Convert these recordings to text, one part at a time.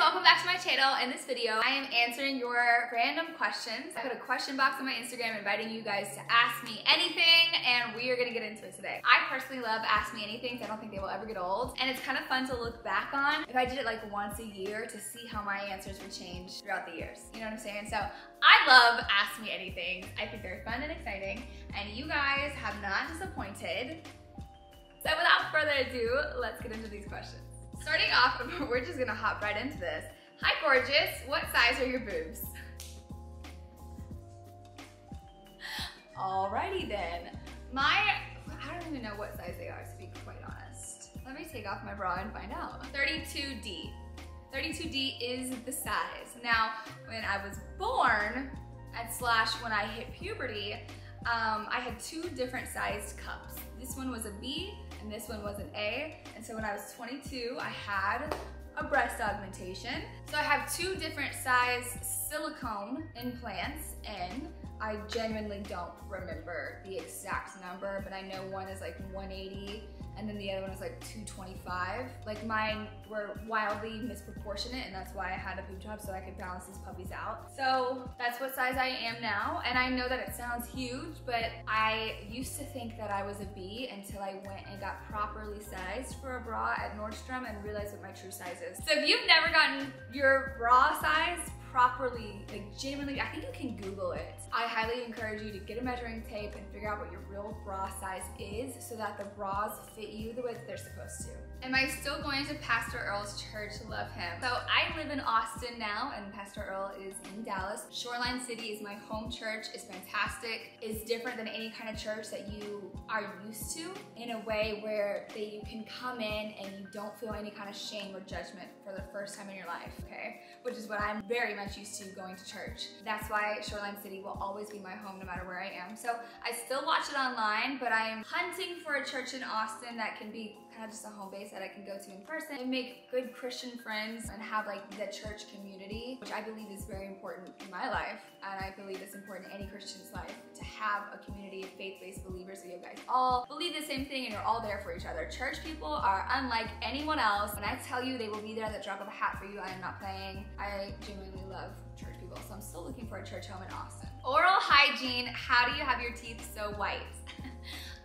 welcome back to my channel. In this video, I am answering your random questions. I put a question box on my Instagram inviting you guys to ask me anything, and we are gonna get into it today. I personally love Ask Me Anything. I don't think they will ever get old, and it's kind of fun to look back on if I did it like once a year to see how my answers would change throughout the years. You know what I'm saying? So I love Ask Me Anything. I think they're fun and exciting, and you guys have not disappointed. So without further ado, let's get into these questions. Starting off, we're just gonna hop right into this. Hi gorgeous, what size are your boobs? Alrighty then. I don't even know what size they are, to be quite honest. Let me take off my bra and find out. 32D. 32D is the size. Now, when I was born, / when I hit puberty, I had two different sized cups. This one was a B and this one was an A. And so when I was 22, I had a breast augmentation. So I have two different size silicone implants in. I genuinely don't remember the exact number, but I know one is like 180 and then the other one is like 225. Like mine were wildly misproportionate, and that's why I had a boob job, so I could balance these puppies out. So that's what size I am now, and I know that it sounds huge, but I used to think that I was a B until I went and got properly sized for a bra at Nordstrom and realized what my true size is. So if you've never gotten your bra size properly, like genuinely, I think you can Google it. I highly encourage you to get a measuring tape and figure out what your real bra size is so that the bras fit you the way that they're supposed to. Am I still going to Pastor Earl's church? Love him. So I live in Austin now, and Pastor Earl is in Dallas. Shoreline City is my home church. It's fantastic. It's different than any kind of church that you are used to, in a way where you can come in and you don't feel any kind of shame or judgment for the first time in your life, okay? Which is what I'm very much used to going to church. That's why Shoreline City will always be my home no matter where I am. So I still watch it online, but I am hunting for a church in Austin that can be kind of just a home base that I can go to in person and make good Christian friends and have like the church community, which I believe is very important in my life, and I believe it's important in any Christian's life to have a community of faith-based believers, so you guys all believe the same thing and you're all there for each other. Church people are unlike anyone else. When I tell you they will be there at the drop of a hat for you, I am not playing. I genuinely love church people, so I'm still looking for a church home in Austin. Oral hygiene, how do you have your teeth so white?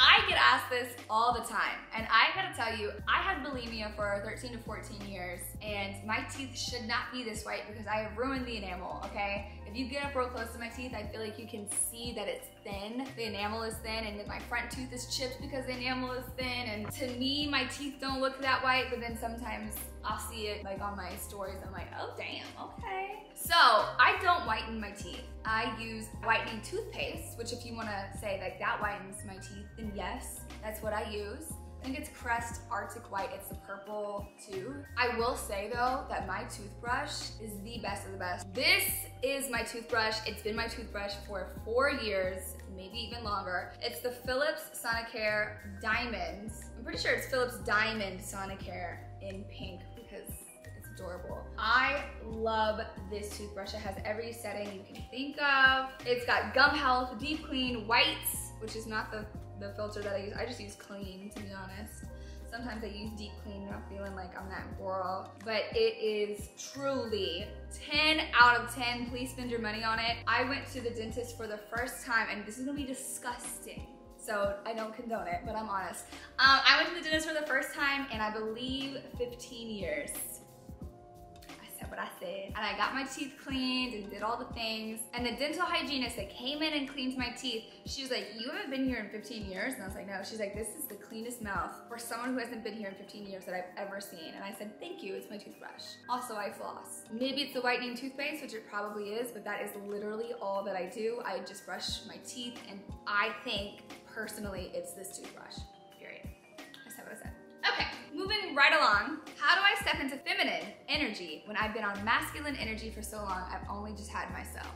I get asked this all the time, and I gotta tell you, I had bulimia for 13 to 14 years, and my teeth should not be this white because I have ruined the enamel, okay? If you get up real close to my teeth, I feel like you can see that it's thin. The enamel is thin, and my front tooth is chipped because the enamel is thin, and to me, my teeth don't look that white, but then sometimes I'll see it like on my stories. I'm like, oh damn, okay. So I don't whiten my teeth. I use whitening toothpaste, which if you wanna say like that whitens my teeth, then yes, that's what I use. I think it's Crest Arctic White. It's the purple tube. I will say though that my toothbrush is the best of the best. This is my toothbrush. It's been my toothbrush for 4 years, maybe even longer. It's the Philips Sonicare Diamond. I'm pretty sure it's Philips Diamond Sonicare in pink because it's adorable. I love this toothbrush. It has every setting you can think of. It's got gum health, deep clean, whites, which is not the filter that I use. I just use clean, to be honest. Sometimes I use deep clean when I'm feeling like I'm that girl, but it is truly 10 out of 10. Please spend your money on it. I went to the dentist for the first time, and this is gonna be disgusting, so I don't condone it, but I'm honest. I went to the dentist for the first time in, I believe, 15 years. What I said, and I got my teeth cleaned and did all the things, and the dental hygienist that came in and cleaned my teeth, she was like, you haven't been here in 15 years? And I was like, no. She's like, this is the cleanest mouth for someone who hasn't been here in 15 years that I've ever seen. And I said, thank you, it's my toothbrush. Also, I floss. Maybe it's the whitening toothpaste, which it probably is, but that is literally all that I do. I just brush my teeth, and I think personally it's this toothbrush, period. I said what I said. Okay, moving right along. How do I step into feminine energy when I've been on masculine energy for so long? I've only just had myself.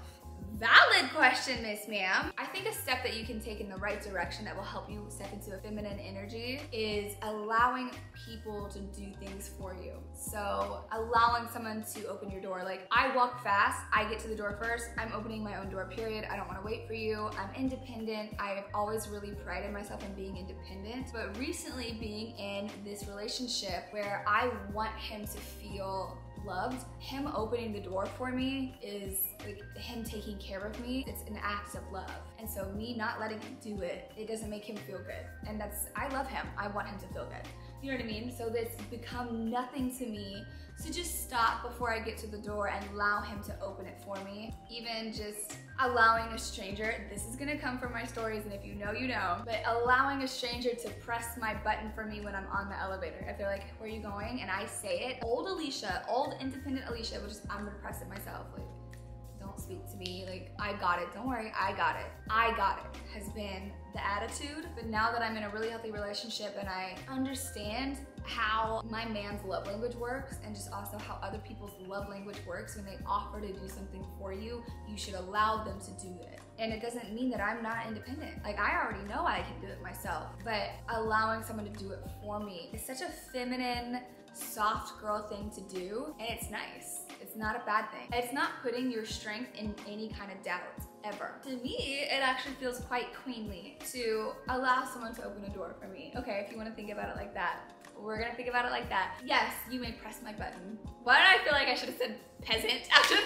Valid question, Miss Ma'am. I think a step that you can take in the right direction that will help you step into a feminine energy is allowing people to do things for you. So allowing someone to open your door. Like, I walk fast, I get to the door first, I'm opening my own door, period. I don't wanna wait for you, I'm independent. I have always really prided myself in being independent, but recently being in this relationship where I want him to feel loved. Him opening the door for me is like him taking care of me. It's an act of love. And so me not letting him do it, it doesn't make him feel good. And I love him. I want him to feel good. You know what I mean? So it's become nothing to me to just stop before I get to the door and allow him to open it for me. Even just allowing a stranger, this is gonna come from my stories, and if you know, you know, but allowing a stranger to press my button for me when I'm on the elevator. If they're like, where are you going? And I say it, old independent Alisha will just, I'm gonna press it myself. Like, don't speak to me, like, I got it, don't worry, I got it has been the attitude. But now that I'm in a really healthy relationship and I understand how my man's love language works, and just also how other people's love language works, when they offer to do something for you, you should allow them to do it. And it doesn't mean that I'm not independent. Like, I already know I can do it myself, but allowing someone to do it for me is such a feminine, soft girl thing to do, and it's nice. It's not a bad thing. It's not putting your strength in any kind of doubt, ever. To me, it actually feels quite queenly to allow someone to open a door for me. Okay, if you want to think about it like that, we're gonna think about it like that. Yes, you may press my button. Why did I feel like I should have said peasant after?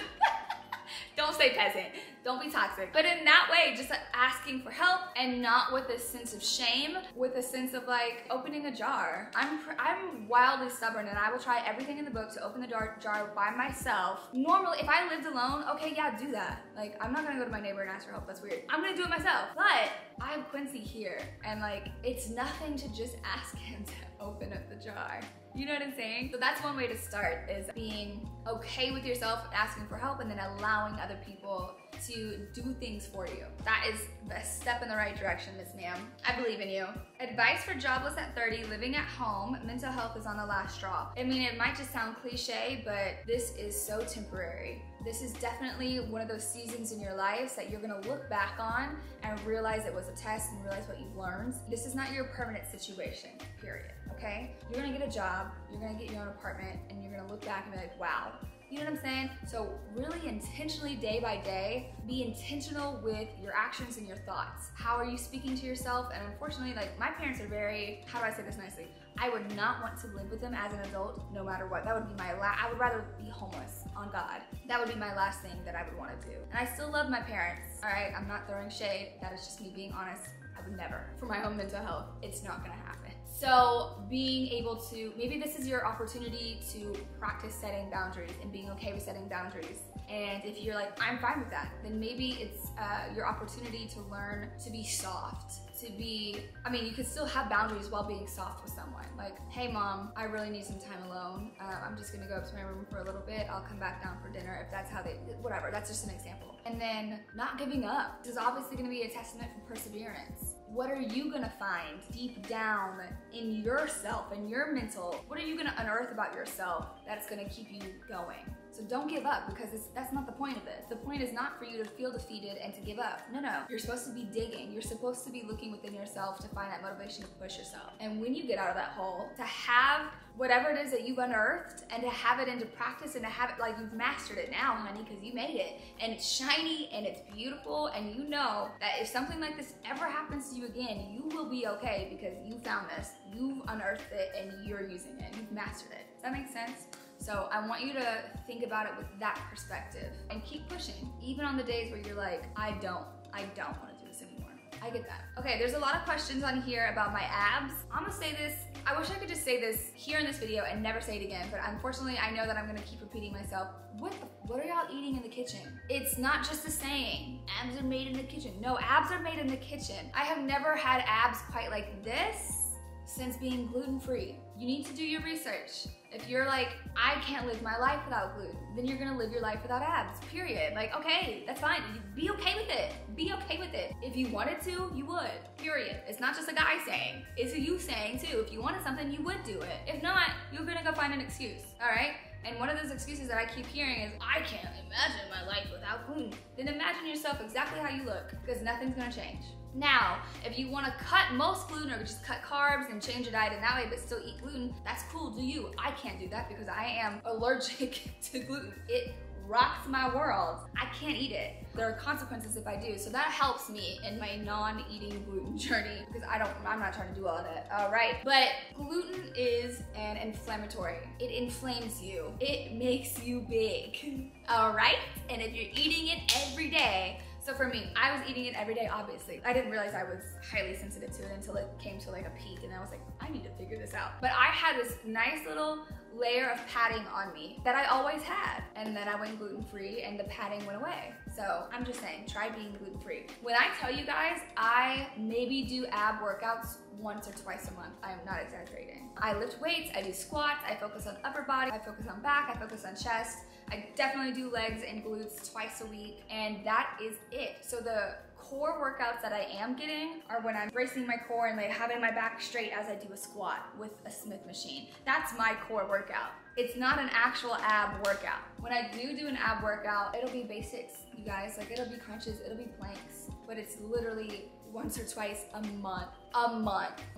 Don't say peasant. Don't be toxic. But in that way, just asking for help, and not with a sense of shame, with a sense of like opening a jar. I'm wildly stubborn, and I will try everything in the book to open the jar by myself. Normally, if I lived alone, okay, yeah, do that. Like, I'm not gonna go to my neighbor and ask for help. That's weird. I'm gonna do it myself. But I have Quincy here, and like, it's nothing to just ask him to open up the jar. You know what I'm saying? So that's one way to start, is being okay with yourself, asking for help, and then allowing other people to do things for you. That is a step in the right direction, Miss Ma'am. I believe in you. Advice for jobless at 30, living at home, mental health is on the last straw. I mean, it might just sound cliche, but this is so temporary. This is definitely one of those seasons in your life that you're gonna look back on and realize it was a test and realize what you've learned. This is not your permanent situation, period, okay? You're gonna get a job, you're gonna get your own apartment, and you're gonna look back and be like, wow. You know what I'm saying? So really intentionally, day by day, be intentional with your actions and your thoughts. How are you speaking to yourself? And unfortunately, like, my parents are very, how do I say this nicely? I would not want to live with them as an adult, no matter what. That would be I would rather be homeless, on God. That would be my last thing that I would want to do. And I still love my parents, all right? I'm not throwing shade. That is just me being honest. I would never. For my own mental health, it's not gonna happen. So being able to, maybe this is your opportunity to practice setting boundaries and being okay with setting boundaries. And if you're like, I'm fine with that, then maybe it's your opportunity to learn to be soft, to be, I mean, you could still have boundaries while being soft with someone. Like, hey mom, I really need some time alone. I'm just gonna go up to my room for a little bit. I'll come back down for dinner if that's how they, whatever, that's just an example. And then not giving up. This is obviously gonna be a testament for perseverance. What are you gonna find deep down in yourself, in your mental? What are you gonna unearth about yourself that's gonna keep you going? So don't give up, because that's not the point of this. The point is not for you to feel defeated and to give up. No, no. You're supposed to be digging. You're supposed to be looking within yourself to find that motivation to push yourself. And when you get out of that hole, to have whatever it is that you've unearthed and to have it into practice and to have it like you've mastered it now, honey, because you made it. And it's shiny and it's beautiful, and you know that if something like this ever happens to you again, you will be okay because you found this, you've unearthed it, and you're using it. You've mastered it. Does that make sense? So I want you to think about it with that perspective and keep pushing, even on the days where you're like, I don't want to do this anymore. I get that. Okay, there's a lot of questions on here about my abs. I'm gonna say this, I wish I could just say this here in this video and never say it again, but unfortunately I know that I'm gonna keep repeating myself. What are y'all eating in the kitchen? It's not just a saying, abs are made in the kitchen. No, abs are made in the kitchen. I have never had abs quite like this since being gluten-free. You need to do your research. If you're like, I can't live my life without gluten, then you're gonna live your life without abs, period. Like, okay, that's fine. Be okay with it. Be okay with it. If you wanted to, you would, period. It's not just a guy saying, it's a you saying too. If you wanted something, you would do it. If not, you're gonna go find an excuse, all right? And one of those excuses that I keep hearing is, I can't imagine my life without gluten. Then imagine yourself exactly how you look, because nothing's gonna change. Now, if you want to cut most gluten or just cut carbs and change your diet in that way but still eat gluten, that's cool, do you. I can't do that because I am allergic to gluten. It rocks my world. I can't eat it. There are consequences if I do, so that helps me in my non-eating gluten journey because I'm not trying to do all of that, all right? But gluten is an inflammatory. It inflames you. It makes you big, all right? And if you're eating it every day, so for me, I was eating it every day, obviously. I didn't realize I was highly sensitive to it until it came to like a peak and I was like, I need to figure this out. But I had this nice little layer of padding on me that I always had. And then I went gluten-free and the padding went away. So I'm just saying, try being gluten-free. When I tell you guys, I maybe do ab workouts once or twice a month. I am not exaggerating. I lift weights, I do squats, I focus on upper body, I focus on back, I focus on chest. I definitely do legs and glutes twice a week, and that is it. So the core workouts that I am getting are when I'm bracing my core and like having my back straight as I do a squat with a Smith machine. That's my core workout. It's not an actual ab workout. When I do an ab workout, it'll be basics, you guys. Like it'll be crunches, it'll be planks, but it's literally once or twice a month,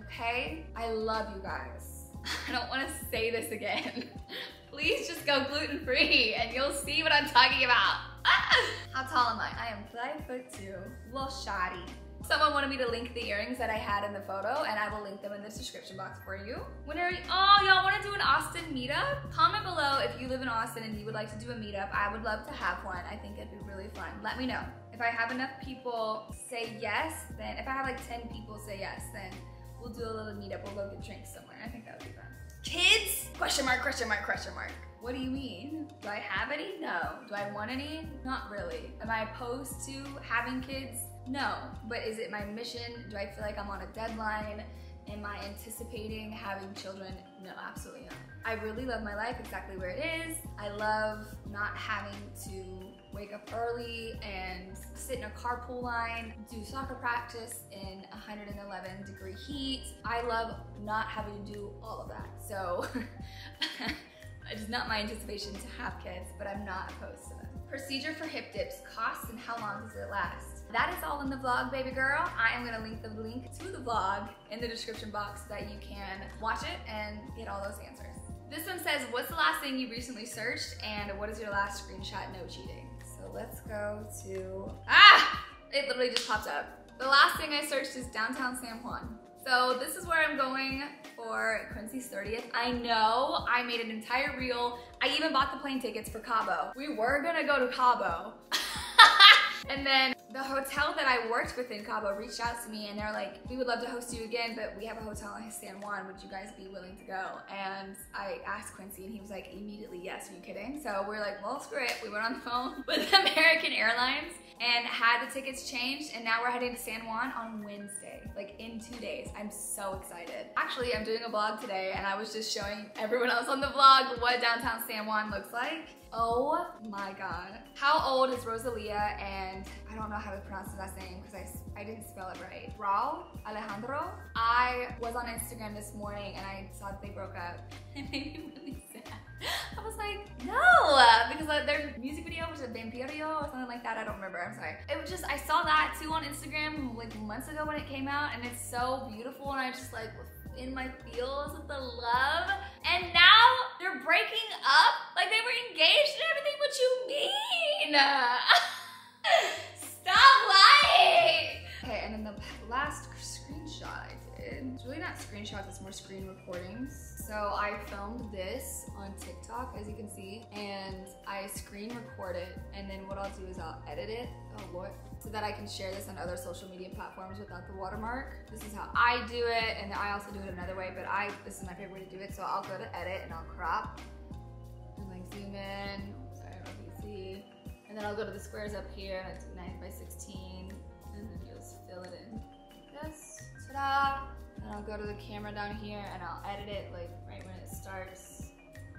okay? I love you guys. I don't wanna say this again. Please just go gluten-free and you'll see what I'm talking about. How tall am I? I am 5'2", little shoddy. Someone wanted me to link the earrings that I had in the photo and I will link them in the description box for you. Oh, y'all wanna do an Austin meetup? Comment below if you live in Austin and you would like to do a meetup. I would love to have one. I think it'd be really fun. Let me know. If I have enough people say yes, then if I have like 10 people say yes, then we'll do a little meetup. We'll go get drinks somewhere. I think that would be fun. Kids? Question mark, question mark, question mark. What do you mean? Do I have any? No. Do I want any? Not really. Am I opposed to having kids? No. But is it my mission? Do I feel like I'm on a deadline? Am I anticipating having children? No, absolutely not. I really love my life exactly where it is. I love not having to wake up early and sit in a carpool line, do soccer practice in 111-degree heat. I love not having to do all of that. So it's not my anticipation to have kids, but I'm not opposed to them. Procedure for hip dips, costs, and how long does it last? That is all in the vlog, baby girl. I am gonna link the link to the vlog in the description box so that you can watch it and get all those answers. This one says, what's the last thing you recently searched and what is your last screenshot? No cheating. So let's go to, it literally just popped up. The last thing I searched is downtown San Juan. So this is where I'm going for Quincy's 30th. I know I made an entire reel. I even bought the plane tickets for Cabo. We were gonna go to Cabo. And then the hotel that I worked with in Cabo reached out to me and they're like, we would love to host you again, but we have a hotel in San Juan. Would you guys be willing to go? And I asked Quincy and he was like, immediately, yes, are you kidding? So we're like, well, screw it. We went on the phone with American Airlines and had the tickets changed, and now we're heading to San Juan on Wednesday, like in 2 days. I'm so excited. Actually, I'm doing a vlog today and I was just showing everyone else on the vlog what downtown San Juan looks like. Oh my God. How old is Rosalia? And I don't know how to pronounce his last name because I didn't spell it right. Raul Alejandro? I was on Instagram this morning and I saw that they broke up. It made me really sad. I was like, no, because their music video was a Vampirio or something like that. I don't remember, I'm sorry. It was just, I saw that too on Instagram like months ago when it came out and it's so beautiful and I just like was in my feels with the love. And now they're breaking up? Like they were engaged and everything? What you mean? Stop lying! Okay, and then the last screenshot I did, it's really not screenshots, it's more screen recordings. So I filmed this on TikTok, as you can see, and I screen record it, and then what I'll do is I'll edit it, so that I can share this on other social media platforms without the watermark. This is how I do it, and I also do it another way, but this is my favorite way to do it, so I'll go to edit and I'll crop, and like zoom in, sorry, I don't know if you see, and then I'll go to the squares up here, and I do 9 by 16, and then just fill it in like this, ta-da! And I'll go to the camera down here and I'll edit it like right when it starts.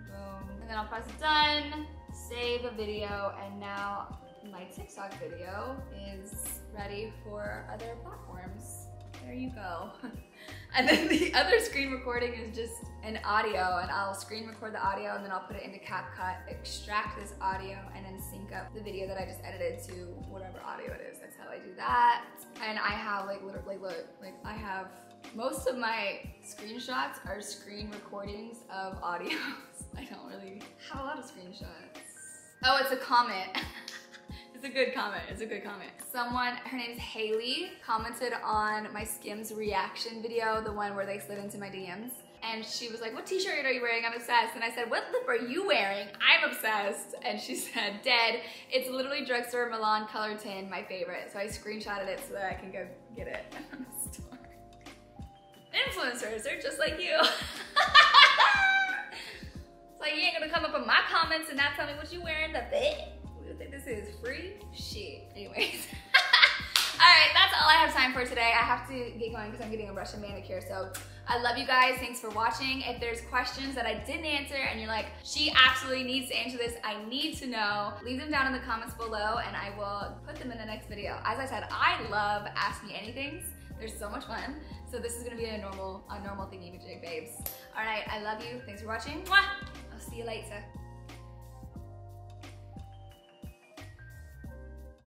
Boom. And then I'll press done, save a video, and now my TikTok video is ready for other platforms. There you go. And then the other screen recording is just an audio, and I'll screen record the audio and then I'll put it into CapCut, extract this audio, and then sync up the video that I just edited to whatever audio it is. That's how I do that. And I have like literally, look, like I have most of my screenshots are screen recordings of audios. I don't really have a lot of screenshots. Oh, it's a comment. It's a good comment, it's a good comment. Someone, her name's Haley, commented on my Skims reaction video, the one where they slid into my DMs. And she was like, what t-shirt are you wearing? I'm obsessed. And I said, what lip are you wearing? I'm obsessed. And she said, dead. It's literally drugstore Milan color tin, my favorite. So I screenshotted it so that I can go get it from the store. Influencers, they're just like you. It's like, you ain't gonna come up in my comments and not tell me what you wearing the fit. You think this is free? Shit. Anyways. Alright, that's all I have time for today. I have to get going because I'm getting a brush and manicure. So I love you guys. Thanks for watching. If there's questions that I didn't answer and you're like, she absolutely needs to answer this, I need to know, leave them down in the comments below and I will put them in the next video. As I said, I love Ask Me Anythings. They're so much fun. So this is gonna be a normal thingy-majig, babes. Alright, I love you. Thanks for watching. Mwah! I'll see you later.